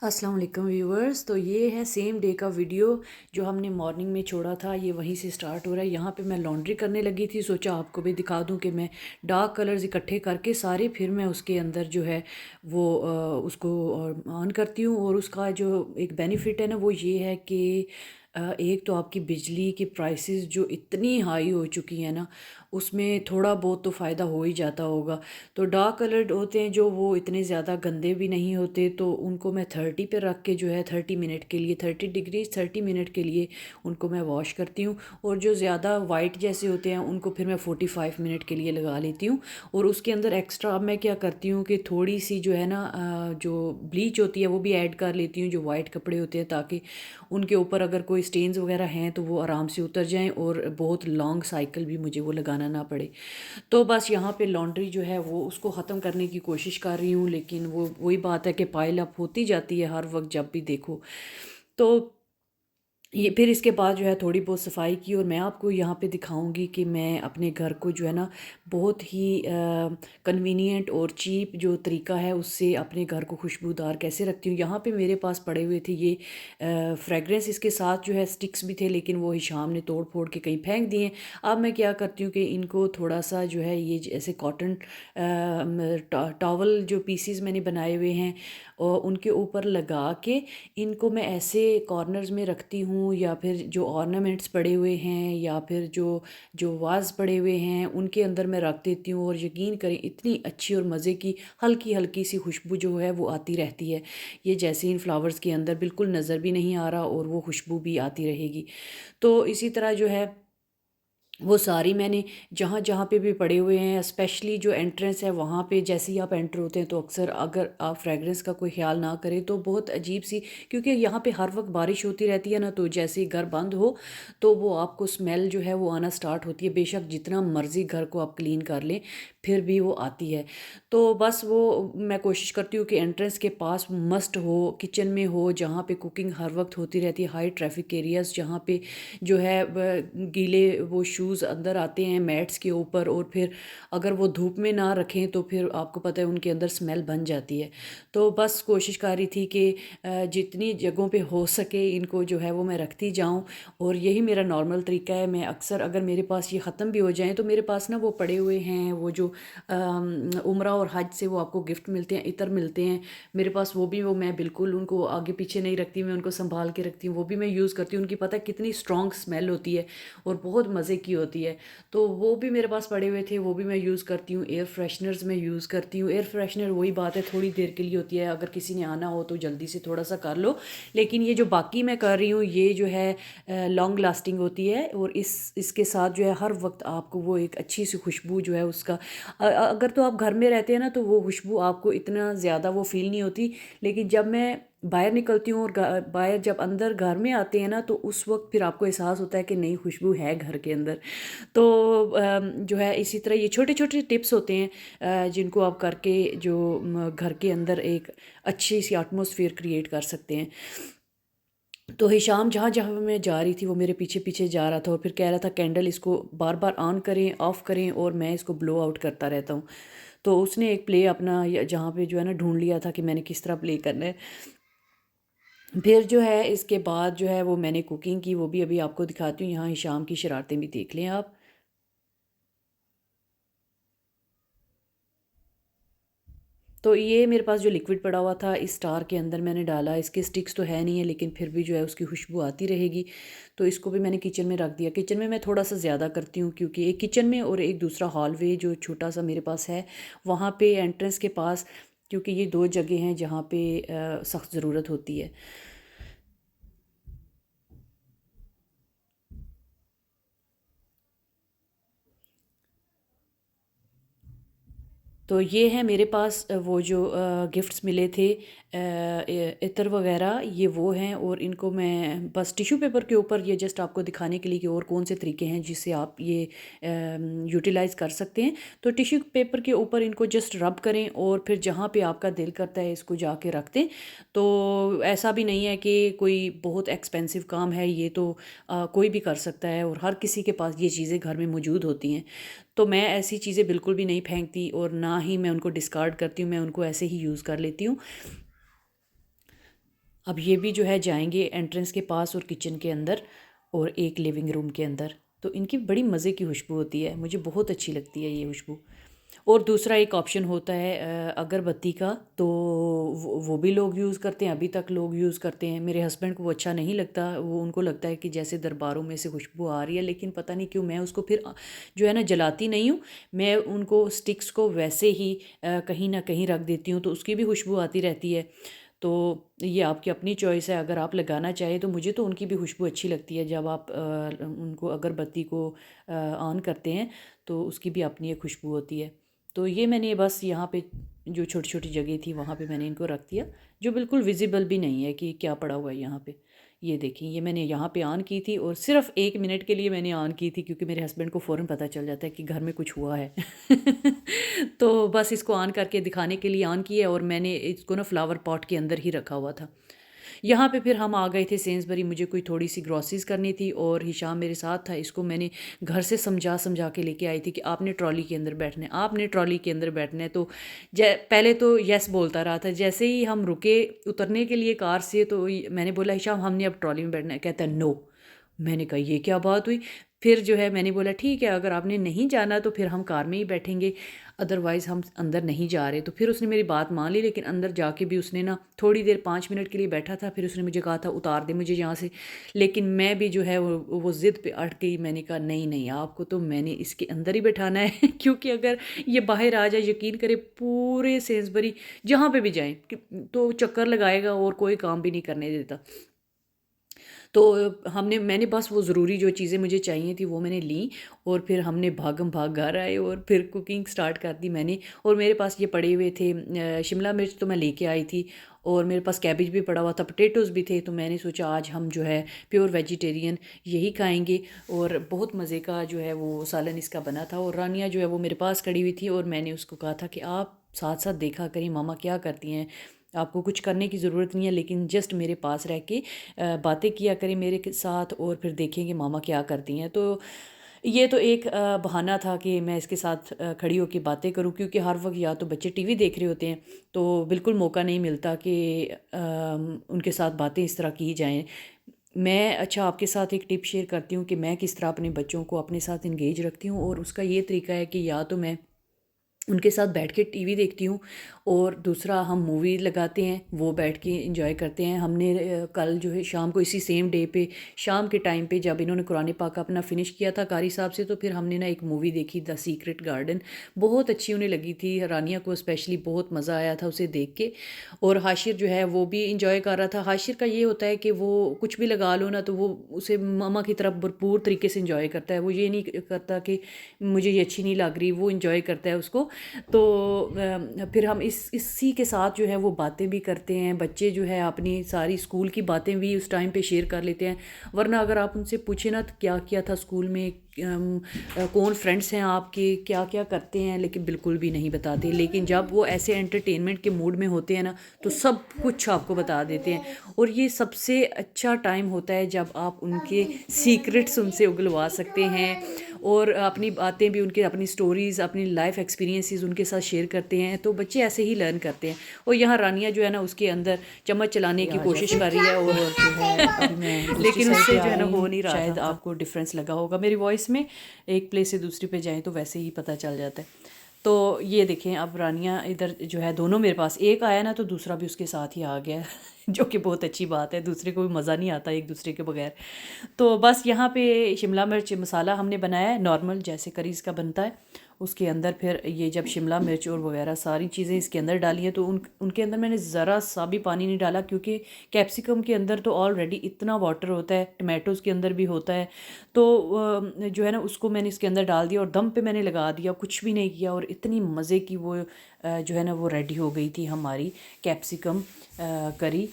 अस्सलाम वालेकुम व्यूवर्स। तो ये है सेम डे का वीडियो जो हमने मॉर्निंग में छोड़ा था। ये वहीं से स्टार्ट हो रहा है। यहाँ पे मैं लॉन्ड्री करने लगी थी, सोचा आपको भी दिखा दूँ कि मैं डार्क कलर्स इकट्ठे करके सारे फिर मैं उसके अंदर जो है वो उसको ऑन करती हूँ। और उसका जो एक बेनिफिट है ना वो ये है कि एक तो आपकी बिजली की प्राइसेस जो इतनी हाई हो चुकी है ना, उसमें थोड़ा बहुत तो फ़ायदा हो ही जाता होगा। तो डार्क कलर्ड होते हैं जो, वो इतने ज़्यादा गंदे भी नहीं होते, तो उनको मैं 30 पे रख के जो है 30 मिनट के लिए 30 डिग्री 30 मिनट के लिए उनको मैं वॉश करती हूँ। और जो ज़्यादा वाइट जैसे होते हैं उनको फिर मैं 45 मिनट के लिए लगा लेती हूँ। और उसके अंदर एक्स्ट्रा अब मैं क्या करती हूँ कि थोड़ी सी जो है ना जो ब्लीच होती है वो भी ऐड कर लेती हूँ, जो वाइट कपड़े होते हैं, ताकि उनके ऊपर अगर कोई स्टेन्स वगैरह हैं तो वो आराम से उतर जाएं और बहुत लॉन्ग साइकिल भी मुझे वो लगाना ना पड़े। तो बस यहाँ पे लॉन्ड्री जो है वो उसको ख़त्म करने की कोशिश कर रही हूँ, लेकिन वो वही बात है कि पाइल अप होती जाती है हर वक्त जब भी देखो। तो ये फिर इसके बाद जो है थोड़ी बहुत सफाई की, और मैं आपको यहाँ पे दिखाऊंगी कि मैं अपने घर को जो है ना बहुत ही कन्वीनियंट और चीप जो तरीका है उससे अपने घर को खुशबूदार कैसे रखती हूँ। यहाँ पे मेरे पास पड़े हुए थे ये फ्रेगरेंस, इसके साथ जो है स्टिक्स भी थे, लेकिन वो हिशाम ने तोड़ फोड़ के कहीं फेंक दिए। अब मैं क्या करती हूँ कि इनको थोड़ा सा जो है ये जैसे कॉटन टॉवल जो पीसीज मैंने बनाए हुए हैं और उनके ऊपर लगा के इनको मैं ऐसे कॉर्नर्स में रखती हूँ, या फिर जो ऑर्नामेंट्स पड़े हुए हैं या फिर जो जो वाज पड़े हुए हैं उनके अंदर मैं रख देती हूँ। और यकीन करें इतनी अच्छी और मज़े की हल्की हल्की सी खुशबू जो है वो आती रहती है। ये जैसे इन फ्लावर्स के अंदर बिल्कुल नज़र भी नहीं आ रहा और वो खुशबू भी आती रहेगी। तो इसी तरह जो है वो सारी मैंने जहाँ जहाँ पे भी पड़े हुए हैं, स्पेशली जो एंट्रेंस है वहाँ पे जैसे ही आप एंटर होते हैं तो अक्सर अगर आप फ्रेगरेंस का कोई ख्याल ना करें तो बहुत अजीब सी, क्योंकि यहाँ पे हर वक्त बारिश होती रहती है ना, तो जैसे ही घर बंद हो तो वो आपको स्मेल जो है वो आना स्टार्ट होती है। बेशक जितना मर्ज़ी घर को आप क्लीन कर लें फिर भी वो आती है। तो बस वो मैं कोशिश करती हूँ कि एंट्रेंस के पास मस्ट हो, किचन में हो, जहाँ पे कुकिंग हर वक्त होती रहती है, हाई ट्रैफिक एरियाज़ जहाँ पे जो है गीले वो शूज़ अंदर आते हैं मैट्स के ऊपर, और फिर अगर वो धूप में ना रखें तो फिर आपको पता है उनके अंदर स्मेल बन जाती है। तो बस कोशिश कर रही थी कि जितनी जगहों पे हो सके इनको जो है वो मैं रखती जाऊं। और यही मेरा नॉर्मल तरीका है। मैं अक्सर अगर मेरे पास ये ख़त्म भी हो जाएं तो मेरे पास ना वो पड़े हुए हैं, वो जो उम्रा और हज से वो आपको गिफ्ट मिलते हैं, इतर मिलते हैं मेरे पास, वो मैं बिल्कुल उनको आगे पीछे नहीं रखती, मैं उनको संभाल के रखती हूँ। वो भी मैं यूज़ करती हूँ। उनकी पता है कितनी स्ट्रॉन्ग स्मेल होती है और बहुत मज़े की होती है। तो वो भी मेरे पास पड़े हुए थे, वो भी मैं यूज़ करती हूँ। एयर फ्रेशनर्स में यूज़ करती हूँ। एयर फ्रेशनर वही बात है, थोड़ी देर के लिए होती है, अगर किसी ने आना हो तो जल्दी से थोड़ा सा कर लो। लेकिन ये जो बाकी मैं कर रही हूँ ये जो है लॉन्ग लास्टिंग होती है, और इसके साथ जो है हर वक्त आपको वो एक अच्छी सी खुशबू जो है उसका अगर तो आप घर में रहते हैं ना तो वो खुशबू आपको इतना ज़्यादा वो फील नहीं होती। लेकिन जब मैं बाहर निकलती हूँ और बाहर जब अंदर घर में आते हैं ना तो उस वक्त फिर आपको एहसास होता है कि नई खुशबू है घर के अंदर। तो जो है इसी तरह ये छोटे छोटे टिप्स होते हैं जिनको आप करके जो घर के अंदर एक अच्छी सी एटमॉस्फेयर क्रिएट कर सकते हैं। तो हिशाम जहाँ जहाँ मैं जा रही थी वो मेरे पीछे पीछे जा रहा था और फिर कह रहा था कैंडल इसको बार बार ऑन करें ऑफ़ करें, और मैं इसको ब्लो आउट करता रहता हूँ। तो उसने एक प्ले अपना जहाँ पे जो है ना ढूंढ लिया था कि मैंने किस तरह प्ले करना है। फिर जो है इसके बाद जो है वो मैंने कुकिंग की, वो भी अभी आपको दिखाती हूँ। यहाँ हिशाम की शरारतें भी देख लें आप। तो ये मेरे पास जो लिक्विड पड़ा हुआ था इस स्टार के अंदर मैंने डाला। इसके स्टिक्स तो है नहीं है लेकिन फिर भी जो है उसकी खुशबू आती रहेगी। तो इसको भी मैंने किचन में रख दिया। किचन में मैं थोड़ा सा ज़्यादा करती हूँ क्योंकि एक किचन में और एक दूसरा हॉलवे जो छोटा सा मेरे पास है वहाँ पे एंट्रेंस के पास, क्योंकि ये दो जगह हैं जहाँ पे सख्त ज़रूरत होती है। तो ये है मेरे पास वो जो गिफ्ट्स मिले थे इत्र वगैरह, ये वो हैं। और इनको मैं बस टिश्यू पेपर के ऊपर ये जस्ट आपको दिखाने के लिए कि और कौन से तरीके हैं जिससे आप ये यूटिलाइज़ कर सकते हैं। तो टिश्यू पेपर के ऊपर इनको जस्ट रब करें और फिर जहाँ पे आपका दिल करता है इसको जाके रख दें। तो ऐसा भी नहीं है कि कोई बहुत एक्सपेंसिव काम है, ये तो कोई भी कर सकता है और हर किसी के पास ये चीज़ें घर में मौजूद होती हैं। तो मैं ऐसी चीज़ें बिल्कुल भी नहीं फेंकती और ना ही मैं उनको डिस्कार्ड करती हूँ, मैं उनको ऐसे ही यूज़ कर लेती हूँ। अब ये भी जो है जाएंगे एंट्रेंस के पास और किचन के अंदर और एक लिविंग रूम के अंदर। तो इनकी बड़ी मज़े की खुशबू होती है, मुझे बहुत अच्छी लगती है ये खुशबू। और दूसरा एक ऑप्शन होता है अगरबत्ती का, तो वो भी लोग यूज़ करते हैं, अभी तक लोग यूज़ करते हैं। मेरे हस्बैंड को वो अच्छा नहीं लगता, वो उनको लगता है कि जैसे दरबारों में से खुशबू आ रही है, लेकिन पता नहीं क्यों मैं उसको फिर जो है ना जलाती नहीं हूँ। मैं उनको स्टिक्स को वैसे ही कहीं ना कहीं रख देती हूँ, तो उसकी भी खुशबू आती रहती है। तो ये आपकी अपनी चॉइस है, अगर आप लगाना चाहें तो। मुझे तो उनकी भी खुशबू अच्छी लगती है जब आप उनको अगरबत्ती को ऑन करते हैं, तो उसकी भी अपनी एक खुशबू होती है। तो ये मैंने बस यहाँ पे जो छोटी छोटी जगह थी वहाँ पे मैंने इनको रख दिया, जो बिल्कुल विजिबल भी नहीं है कि क्या पड़ा हुआ है यहाँ पे। ये देखिए, ये मैंने यहाँ पे ऑन की थी और सिर्फ 1 मिनट के लिए मैंने ऑन की थी, क्योंकि मेरे हस्बैंड को फ़ौरन पता चल जाता है कि घर में कुछ हुआ है। तो बस इसको ऑन करके दिखाने के लिए ऑन किया, और मैंने इसको ना फ्लावर पॉट के अंदर ही रखा हुआ था। यहाँ पे फिर हम आ गए थे सेंसबरी, मुझे कोई थोड़ी सी ग्रॉसरीज करनी थी और हिशाम मेरे साथ था। इसको मैंने घर से समझा समझा के लेके आई थी कि आपने ट्रॉली के अंदर बैठना है, आपने ट्रॉली के अंदर बैठना है। तो पहले तो यस बोलता रहा था, जैसे ही हम रुके उतरने के लिए कार से, तो मैंने बोला हिशाम हमने अब ट्रॉली में बैठना है, कहता है नो। मैंने कहा ये क्या बात हुई। फिर जो है मैंने बोला ठीक है, अगर आपने नहीं जाना तो फिर हम कार में ही बैठेंगे, अदरवाइज़ हम अंदर नहीं जा रहे। तो फिर उसने मेरी बात मान ली, लेकिन अंदर जाके भी उसने ना थोड़ी देर 5 मिनट के लिए बैठा था, फिर उसने मुझे कहा था उतार दे मुझे यहाँ से। लेकिन मैं भी जो है वो ज़िद पे अड़ गई। मैंने कहा नहीं नहीं, आपको तो मैंने इसके अंदर ही बैठाना है। क्योंकि अगर ये बाहर आ जाए, यकीन करे पूरे सेंसबरी जहाँ पे भी जाएँ तो चक्कर लगाएगा और कोई काम भी नहीं करने देता। तो मैंने बस वो ज़रूरी जो चीज़ें मुझे चाहिए थी वो मैंने ली, और फिर हमने भागम भाग घर आए और फिर कुकिंग स्टार्ट कर दी मैंने। और मेरे पास ये पड़े हुए थे शिमला मिर्च, तो मैं लेके आई थी, और मेरे पास कैबेज भी पड़ा हुआ था, पोटैटोज़ भी थे। तो मैंने सोचा आज हम जो है प्योर वेजिटेरियन यही खाएंगे। और बहुत मज़े का जो है वो सालन इसका बना था। और रानिया जो है वो मेरे पास खड़ी हुई थी, और मैंने उसको कहा था कि आप साथ साथ देखा करिए मामा क्या करती हैं, आपको कुछ करने की ज़रूरत नहीं है, लेकिन जस्ट मेरे पास रह के बातें किया करें मेरे साथ, और फिर देखेंगे मामा क्या करती हैं। तो ये तो एक बहाना था कि मैं इसके साथ खड़ी होकर बातें करूं, क्योंकि हर वक्त या तो बच्चे टीवी देख रहे होते हैं, तो बिल्कुल मौका नहीं मिलता कि उनके साथ बातें इस तरह की जाएं। मैं अच्छा आपके साथ एक टिप शेयर करती हूँ कि मैं किस तरह अपने बच्चों को अपने साथ इंगेज रखती हूँ। और उसका ये तरीका है कि या तो मैं उनके साथ बैठ के टीवी देखती हूँ, और दूसरा हम मूवी लगाते हैं, वो बैठ के एंजॉय करते हैं। हमने कल जो है शाम को इसी सेम डे पे शाम के टाइम पे जब इन्होंने कुरान पाक अपना फ़िनिश किया था कारी साहब से, तो फिर हमने ना एक मूवी देखी द सीक्रेट गार्डन। बहुत अच्छी उन्हें लगी थी, रानिया को स्पेशली बहुत मज़ा आया था उसे देख के। और हाशिर जो है वो भी इंजॉय कर रहा था। हाशिर का ये होता है कि वो कुछ भी लगा लो ना तो वो उसे मामा की तरफ भरपूर तरीके से इंजॉय करता है। वो ये नहीं करता कि मुझे ये अच्छी नहीं लग रही, वो इंजॉय करता है उसको। तो फिर हम इसी के साथ जो है वो बातें भी करते हैं। बच्चे जो है अपनी सारी स्कूल की बातें भी उस टाइम पे शेयर कर लेते हैं। वरना अगर आप उनसे पूछे ना तो क्या किया था स्कूल में, कौन फ्रेंड्स हैं आपके, क्या क्या करते हैं, लेकिन बिल्कुल भी नहीं बताते। लेकिन जब वो ऐसे एंटरटेनमेंट के मूड में होते हैं ना तो सब कुछ आपको बता देते हैं। और ये सबसे अच्छा टाइम होता है जब आप उनके सीक्रेट्स उनसे उगलवा सकते हैं, और अपनी बातें भी उनके, अपनी स्टोरीज़, अपनी लाइफ एक्सपीरियंसेस उनके साथ शेयर करते हैं। तो बच्चे ऐसे ही लर्न करते हैं। और यहाँ रानिया जो है ना उसके अंदर चम्मच चलाने की कोशिश कर रही है, और जो है अभी मैं लेकिन उससे जो है ना हो नहीं रहा। शायद आपको डिफरेंस लगा होगा मेरी वॉइस में, एक प्लेस से दूसरी पे जाएँ तो वैसे ही पता चल जाता है। तो ये देखें, अब रानिया इधर जो है दोनों मेरे पास, एक आया ना तो दूसरा भी उसके साथ ही आ गया। जो कि बहुत अच्छी बात है, दूसरे को भी मज़ा नहीं आता एक दूसरे के बगैर। तो बस यहाँ पे शिमला मिर्च मसाला हमने बनाया है नॉर्मल जैसे करीज़ का बनता है। उसके अंदर फिर ये जब शिमला मिर्च और वगैरह सारी चीज़ें इसके अंदर डाली हैं, तो उनके अंदर मैंने ज़रा सा भी पानी नहीं डाला, क्योंकि कैप्सिकम के अंदर तो ऑलरेडी इतना वाटर होता है, टमाटोज़ के अंदर भी होता है। तो जो है ना उसको मैंने इसके अंदर डाल दिया और दम पे मैंने लगा दिया, कुछ भी नहीं किया। और इतनी मज़े की वो जो है ना वो रेडी हो गई थी हमारी कैप्सिकम करी।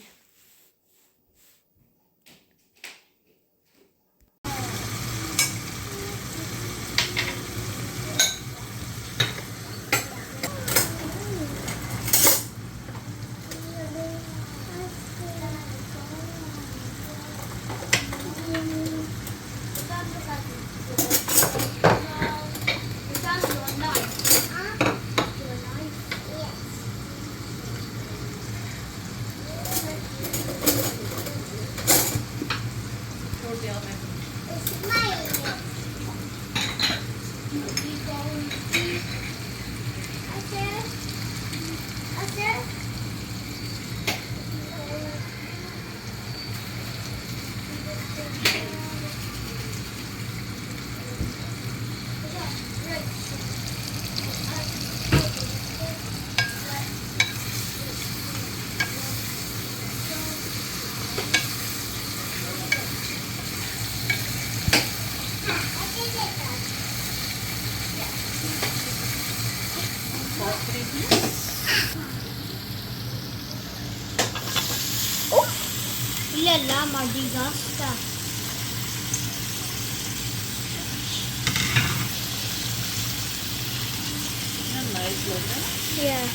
La ma disasta. Yeah.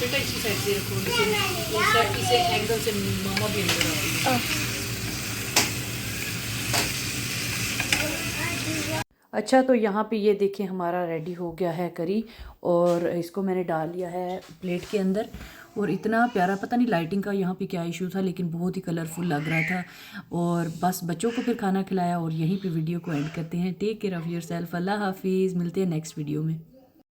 बेटा इसी साइड से रखो, इसे एंगल से मामा भी अंदर आ रही है। अच्छा, तो यहाँ पे ये देखिए हमारा रेडी हो गया है करी, और इसको मैंने डाल लिया है प्लेट के अंदर। और इतना प्यारा, पता नहीं लाइटिंग का यहाँ पे क्या इशू था, लेकिन बहुत ही कलरफुल लग रहा था। और बस बच्चों को फिर खाना खिलाया और यहीं पे वीडियो को एंड करते हैं। टेक केयर ऑफ़ योरसेल्फ, अल्लाह हाफिज़, मिलते हैं नेक्स्ट वीडियो में।